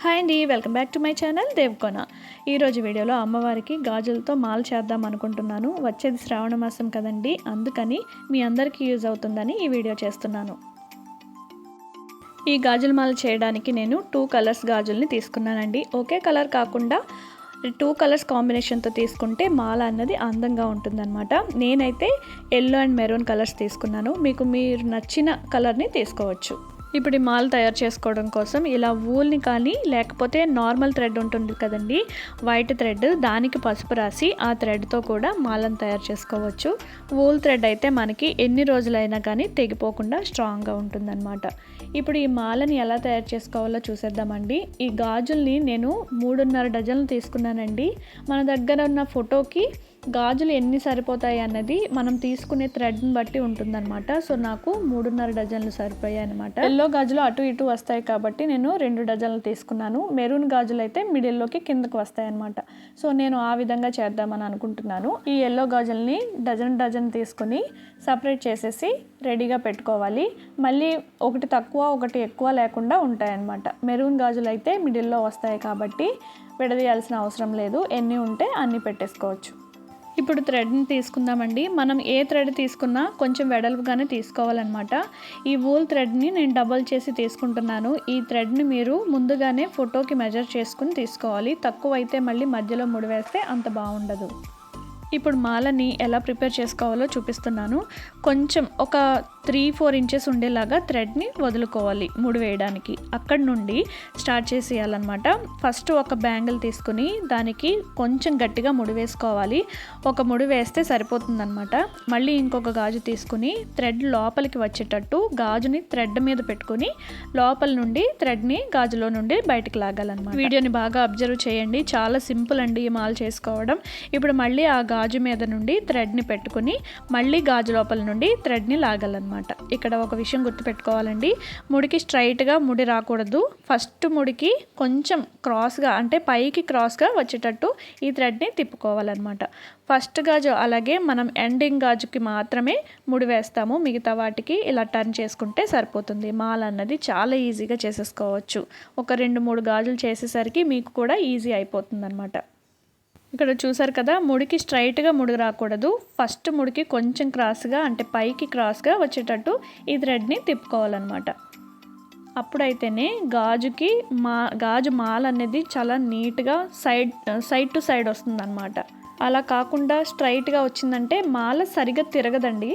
Hi అండి, welcome back to my channel Devakona. ఈరోజు వీడియోలో అమ్మవారికి గాజులతో మాల చేద్దాం అనుకుంటున్నాను. వచ్చేది శ్రావణ మాసం కదండి, అందుకని మీ అందరికీ యూజ్ అవుతుందని ఈ వీడియో చేస్తున్నాను. ఈ గాజుల మాల చేయడానికి నేను 2 కలర్స్ గాజుల్ని తీసుకున్నానండి. ఒకే కలర్ కాకుండా 2 కలర్స్ కాంబినేషన్తో తీసుకుంటే మాల అన్నది అందంగా ఉంటుందన్నమాట. నేనైతే ఎల్లో అండ్ మెరూన్ కలర్స్ తీసుకున్నాను. మీరు నచ్చిన కలర్ని తీసుకోవచ్చు. ఇప్పుడు ఈ మాల తయారు చేసుకోవడం కోసం ఇలా వూల్ని కానీ లేకపోతే నార్మల్ థ్రెడ్ ఉంటుంది కదండి, వైట్ థ్రెడ్, దానికి పసుపు రాసి ఆ థ్రెడ్తో కూడా మాలను తయారు చేసుకోవచ్చు. వూల్ థ్రెడ్ అయితే మనకి ఎన్ని రోజులైనా కానీ తెగిపోకుండా స్ట్రాంగ్గా ఉంటుందన్నమాట. ఇప్పుడు ఈ మాలని ఎలా తయారు చేసుకోవాలో చూసేద్దామండి. ఈ గాజుల్ని నేను 3.5 డజన్లు తీసుకున్నానండి. మన దగ్గర ఉన్న ఫోటోకి గాజులు ఎన్ని సరిపోతాయి అన్నది మనం తీసుకునే థ్రెడ్ని బట్టి ఉంటుందన్నమాట. సో నాకు 3.5 డజన్లు సరిపోయాయి అనమాట. ఎల్లో గాజులు అటు ఇటు వస్తాయి కాబట్టి నేను 2 డజన్లు తీసుకున్నాను. మెరూన్ గాజులు అయితే మిడిల్లోకి కిందకు వస్తాయి అనమాట. సో నేను ఆ విధంగా చేద్దామని అనుకుంటున్నాను. ఈ ఎల్లో గాజుల్ని డజన్ తీసుకుని సపరేట్ చేసేసి రెడీగా పెట్టుకోవాలి. మళ్ళీ ఒకటి తక్కువ ఒకటి ఎక్కువ లేకుండా ఉంటాయన్నమాట. మెరూన్ గాజులు అయితే మిడిల్లో వస్తాయి కాబట్టి విడదీయాల్సిన అవసరం లేదు, ఎన్ని ఉంటే అన్ని పెట్టేసుకోవచ్చు. ఇప్పుడు థ్రెడ్ని తీసుకుందామండి. మనం ఏ థ్రెడ్ తీసుకున్నా కొంచెం వెడల్పుగానే తీసుకోవాలన్నమాట. ఈ వూల్ థ్రెడ్ని నేను డబల్ చేసి తీసుకుంటున్నాను. ఈ థ్రెడ్ని మీరు ముందుగానే ఫోటోకి మెజర్ చేసుకుని తీసుకోవాలి. తక్కువ అయితే మళ్ళీ మధ్యలో ముడివేస్తే అంత బాగుండదు. ఇప్పుడు మాలని ఎలా ప్రిపేర్ చేసుకోవాలో చూపిస్తున్నాను. కొంచెం ఒక 3-4 ఇంచెస్ ఉండేలాగా థ్రెడ్ని వదులుకోవాలి ముడి వేయడానికి. అక్కడి నుండి స్టార్ట్ చేసేయాలన్నమాట. ఫస్ట్ ఒక బ్యాంగిల్ తీసుకుని దానికి కొంచెం గట్టిగా ముడి వేసుకోవాలి. ఒక ముడి వేస్తే సరిపోతుందన్నమాట. మళ్ళీ ఇంకొక గాజు తీసుకుని థ్రెడ్ లోపలికి వచ్చేటట్టు గాజుని థ్రెడ్ మీద పెట్టుకుని లోపల నుండి థ్రెడ్ని గాజులో నుండి బయటకు లాగాలన్నమాట. వీడియోని బాగా అబ్జర్వ్ చేయండి, చాలా సింపుల్ అండి ఈ మాల చేసుకోవడం. ఇప్పుడు మళ్ళీ ఆ గాజు మీద నుండి థ్రెడ్ని పెట్టుకుని మళ్ళీ గాజు లోపల నుండి థ్రెడ్ని లాగాలన్నమాట. ఇక్కడ ఒక విషయం గుర్తుపెట్టుకోవాలండి, ముడికి స్ట్రైట్గా ముడి రాకూడదు. ఫస్ట్ ముడికి కొంచెం క్రాస్గా, అంటే పైకి క్రాస్గా వచ్చేటట్టు ఈ థ్రెడ్ని తిప్పుకోవాలన్నమాట. ఫస్ట్ గాజు అలాగే మనం ఎండింగ్ గాజుకి మాత్రమే ముడి వేస్తాము, మిగతా వాటికి ఇలా టర్న్ చేసుకుంటే సరిపోతుంది. మాల అన్నది చాలా ఈజీగా చేసేసుకోవచ్చు. ఒక 2-3 గాజులు చేసేసరికి మీకు కూడా ఈజీ అయిపోతుంది అనమాట. ఇక్కడ చూసారు కదా, ముడికి స్ట్రైట్గా ముడి రాకూడదు. ఫస్ట్ ముడికి కొంచెం క్రాస్గా, అంటే పైకి క్రాస్గా వచ్చేటట్టు ఈ థ్రెడ్ని తిప్పుకోవాలన్నమాట. అప్పుడైతేనే గాజు మాల అనేది చాలా నీట్గా సైడ్ టు సైడ్ వస్తుందన్నమాట. అలా కాకుండా స్ట్రైట్గా వచ్చిందంటే మాల సరిగ్గా తిరగదండి,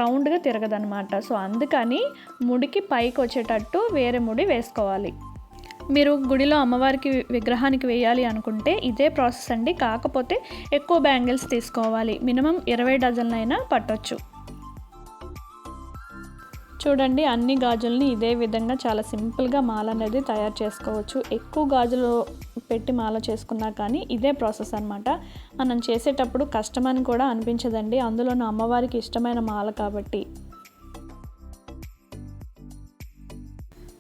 రౌండ్గా తిరగదనమాట. సో అందుకని ముడికి పైకి వచ్చేటట్టు వేరే ముడి వేసుకోవాలి. మీరు గుడిలో అమ్మవారికి విగ్రహానికి వేయాలి అనుకుంటే ఇదే ప్రాసెస్ అండి, కాకపోతే ఎక్కువ బ్యాంగిల్స్ తీసుకోవాలి. మినిమం 20 డజన్లైనా పట్టొచ్చు. చూడండి, అన్ని గాజుల్ని ఇదే విధంగా చాలా సింపుల్గా మాల అనేది తయారు చేసుకోవచ్చు. ఎక్కువ గాజులు పెట్టి మాల చేసుకున్నా కానీ ఇదే ప్రాసెస్ అనమాట. మనం చేసేటప్పుడు కష్టమని కూడా అనిపించదండి, అందులోనూ అమ్మవారికి ఇష్టమైన మాల కాబట్టి.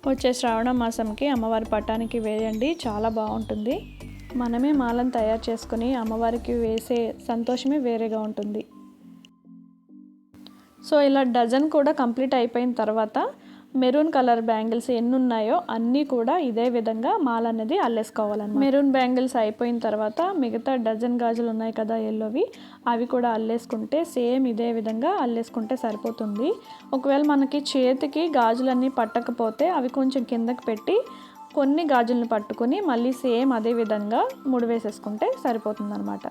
వచ్చే శ్రావణ మాసంకి అమ్మవారి పటానికి వేయండి, చాలా బాగుంటుంది. మనమే మాలను తయారు చేసుకుని అమ్మవారికి వేసే సంతోషమే వేరేగా ఉంటుంది. సో ఇలా డజన్ కూడా కంప్లీట్ అయిపోయిన తర్వాత మెరూన్ కలర్ బ్యాంగిల్స్ ఎన్ని ఉన్నాయో అన్నీ కూడా ఇదే విధంగా మాల అనేది అల్లేసుకోవాలన్నమాట. మెరూన్ బ్యాంగిల్స్ అయిపోయిన తర్వాత మిగతా డజన్ గాజులు ఉన్నాయి కదా ఎల్లోవి, అవి కూడా అల్లేసుకుంటే సేమ్ ఇదే విధంగా అల్లేసుకుంటే సరిపోతుంది. ఒకవేళ మనకి చేతికి గాజులన్నీ పట్టకపోతే అవి కొంచెం కిందకి పెట్టి కొన్ని గాజులను పట్టుకొని మళ్ళీ సేమ్ అదే విధంగా ముడి వేసేసుకుంటే సరిపోతుంది అన్నమాట.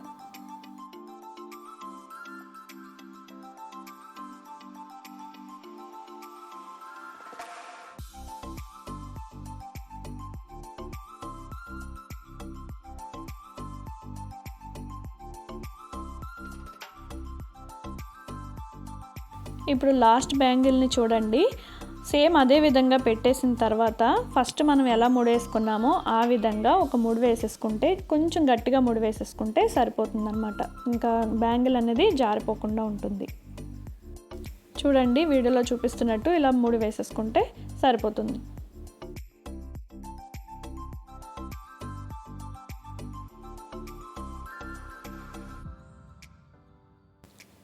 ఇప్పుడు లాస్ట్ బ్యాంగిల్ని చూడండి, సేమ్ అదే విధంగా పెట్టేసిన తర్వాత ఫస్ట్ మనం ఎలా ముడేసుకున్నామో ఆ విధంగా ఒక ముడి వేసేసుకుంటే, కొంచెం గట్టిగా ముడి వేసేసుకుంటే సరిపోతుందన్నమాట. ఇంకా బ్యాంగిల్ అనేది జారిపోకుండా ఉంటుంది. చూడండి, వీడియోలో చూపిస్తున్నట్టు ఇలా ముడి వేసేసుకుంటే సరిపోతుంది.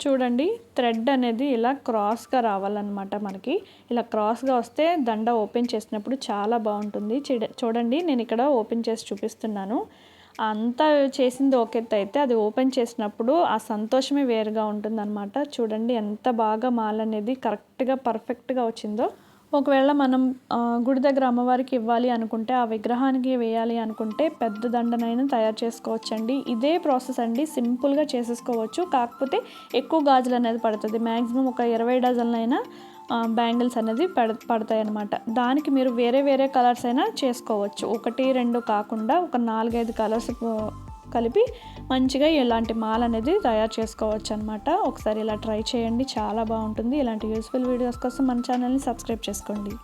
చూడండి థ్రెడ్ అనేది ఇలా క్రాస్గా రావాలన్నమాట. మనకి ఇలా క్రాస్గా వస్తే దండ ఓపెన్ చేసినప్పుడు చాలా బాగుంటుంది. చూడండి నేను ఇక్కడ ఓపెన్ చేసి చూపిస్తున్నాను. అంతా చేసింది ఒక ఎత్తు అయితే అది ఓపెన్ చేసినప్పుడు ఆ సంతోషమే వేరుగా ఉంటుందన్నమాట. చూడండి ఎంత బాగా మాల అనేది కరెక్ట్గా పర్ఫెక్ట్గా వచ్చిందో. ఒకవేళ మనం గుడి దగ్గర అమ్మవారికి ఇవ్వాలి అనుకుంటే, ఆ విగ్రహానికి వేయాలి అనుకుంటే పెద్ద దండనైనా తయారు చేసుకోవచ్చండి. ఇదే ప్రాసెస్ అండి, సింపుల్గా చేసేసుకోవచ్చు. కాకపోతే ఎక్కువ గాజులు అనేది పడుతుంది. మ్యాక్సిమం ఒక 20 డజన్లైనా బ్యాంగిల్స్ అనేది పడతాయి అన్నమాట. దానికి మీరు వేరే వేరే కలర్స్ అయినా చేసుకోవచ్చు. 1, 2 కాకుండా ఒక 4, 5 కలర్స్ కలిపి మంచిగా ఇలాంటి మాల అనేది తయారు చేసుకోవచ్చు అనమాట. ఒకసారి ఇలా ట్రై చేయండి, చాలా బాగుంటుంది. ఇలాంటి యూస్ఫుల్ వీడియోస్ కోసం మన ఛానల్ని సబ్స్క్రైబ్ చేసుకోండి.